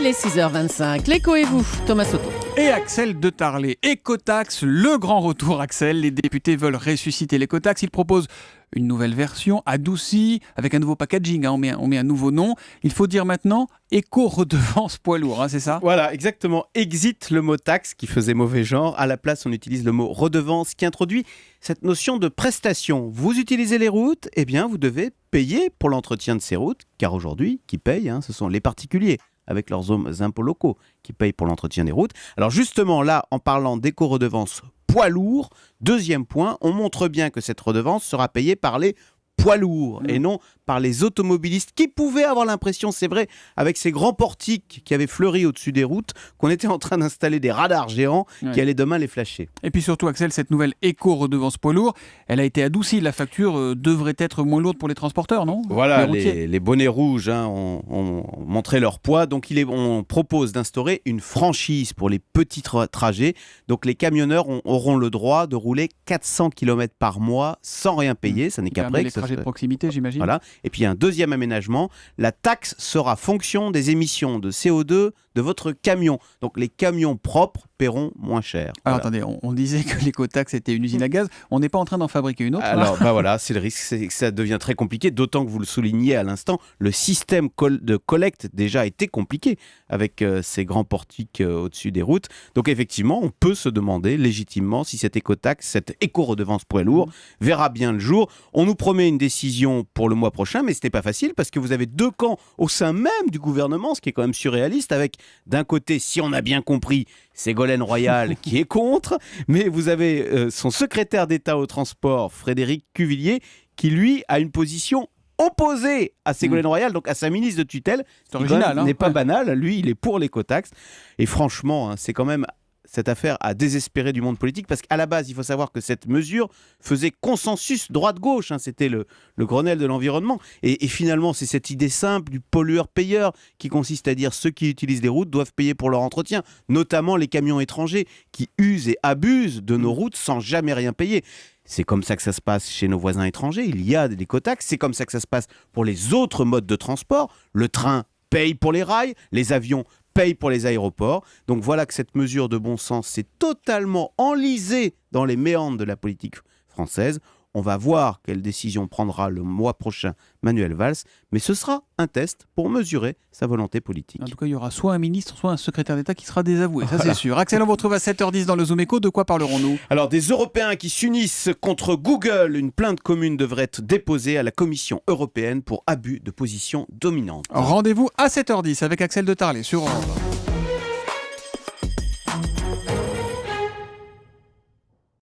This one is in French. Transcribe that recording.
Il est 6h25. L'écho et vous, Thomas Soto. Et Axel de Tarlé. Écotaxe, le grand retour, Axel. Les députés veulent ressusciter l'écotaxe. Ils proposent une nouvelle version, adoucie, avec un nouveau packaging. On met un nouveau nom. Il faut dire maintenant éco-redevance poids lourd, c'est ça ? Voilà, exactement. Exit le mot taxe qui faisait mauvais genre. À la place, on utilise le mot redevance qui introduit cette notion de prestation. Vous utilisez les routes, eh bien, vous devez payer pour l'entretien de ces routes, car aujourd'hui, qui paye, ce sont les particuliers, avec leurs impôts locaux, qui payent pour l'entretien des routes. Alors justement, là, en parlant d'éco-redevance poids lourd, deuxième point, on montre bien que cette redevance sera payée par les poids lourds et non par les automobilistes qui pouvaient avoir l'impression, c'est vrai, avec ces grands portiques qui avaient fleuri au-dessus des routes, qu'on était en train d'installer des radars géants qui allaient demain les flasher. Et puis surtout, Axel, cette nouvelle éco-redevance poids lourd, elle a été adoucie. La facture devrait être moins lourde pour les transporteurs, non ? Voilà, les bonnets rouges ont montré leur poids. Donc on propose d'instaurer une franchise pour les petits trajets. Donc les camionneurs auront le droit de rouler 400 km par mois sans rien payer. Ça n'est qu'après. Les trajets de proximité, j'imagine. Voilà. Et puis, il y a un deuxième aménagement. La taxe sera fonction des émissions de CO2 de votre camion. Donc, les camions propres paieront moins cher. Alors, voilà. attendez, on disait que l'écotaxe était une usine à gaz. On n'est pas en train d'en fabriquer une autre. Alors, voilà, c'est le risque. C'est que ça devient très compliqué. D'autant que vous le soulignez à l'instant, le système de collecte déjà était compliqué avec ces grands portiques au-dessus des routes. Donc, effectivement, on peut se demander légitimement si cette écotaxe, cette éco-redevance poids lourd, verra bien le jour. On nous promet une décision pour le mois prochain, mais ce n'est pas facile parce que vous avez deux camps au sein même du gouvernement, ce qui est quand même surréaliste, avec d'un côté, si on a bien compris, Ségolène Royal qui est contre, mais vous avez son secrétaire d'État au transport, Frédéric Cuvillier, qui lui a une position opposée à Ségolène Royal, donc à sa ministre de tutelle. C'est original, n'est pas banal. Lui, il est pour l'écotaxe. Et franchement, c'est quand même cette affaire a désespéré du monde politique parce qu'à la base, il faut savoir que cette mesure faisait consensus droite-gauche. C'était le Grenelle de l'environnement. Et finalement, c'est cette idée simple du pollueur-payeur qui consiste à dire ceux qui utilisent les routes doivent payer pour leur entretien, notamment les camions étrangers qui usent et abusent de nos routes sans jamais rien payer. C'est comme ça que ça se passe chez nos voisins étrangers. Il y a des écotaxes. C'est comme ça que ça se passe pour les autres modes de transport. Le train paye pour les rails, les avions paye pour les aéroports. Donc voilà que cette mesure de bon sens s'est totalement enlisée dans les méandres de la politique française. On va voir quelle décision prendra le mois prochain Manuel Valls, mais ce sera un test pour mesurer sa volonté politique. En tout cas, il y aura soit un ministre, soit un secrétaire d'État qui sera désavoué, ça c'est sûr. Axel, on vous retrouve à 7h10 dans le Zoom Echo. De quoi parlerons-nous ? Alors, des Européens qui s'unissent contre Google. Une plainte commune devrait être déposée à la Commission européenne pour abus de position dominante. Rendez-vous à 7h10 avec Axel de Tarlé sur Europe.